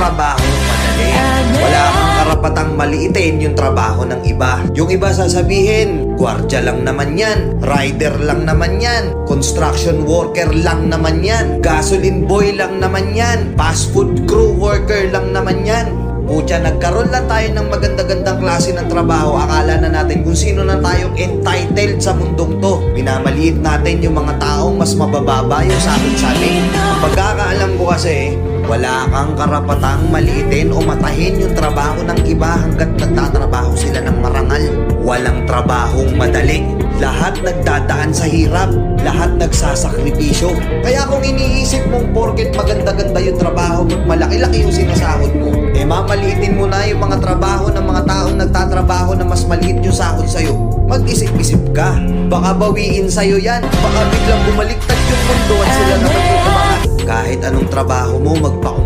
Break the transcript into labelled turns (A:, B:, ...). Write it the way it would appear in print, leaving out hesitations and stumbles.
A: trabahong madali. Wala kang karapatang maliitin yung trabaho ng iba. Yung iba sasabihin, gwardiya lang naman yan, rider lang naman yan, construction worker lang naman yan, gasoline boy lang naman yan, fast food crew worker lang naman yan. Pucha, nagkaroon lang tayo ng maganda-gandang klase ng trabaho. Akala na natin kung sino na tayong entitled sa mundong to. Minamaliit natin yung mga taong mas mabababa yung sahod sa atin. Ang pagkakaalam ko kasi, wala kang karapatang maliitin o matahin yung trabaho ng iba hanggat nagtatrabaho sila ng marangal. Walang trabahong madali. Lahat nagdadaan sa hirap. Lahat nagsasakripisyo. Kaya kung iniisip mong porket maganda-ganda yung trabaho at malaki-laki yung sinasahod mo, mamaliitin mo na yung mga trabaho ng mga taong nagtatrabaho na mas maliit yung sahod sa'yo. Mag-isip-isip ka. Baka bawiin sa'yo yan. Baka biglang bumaliktad yung mundo at sila naman yung umangat. Kahit anong trabaho mo,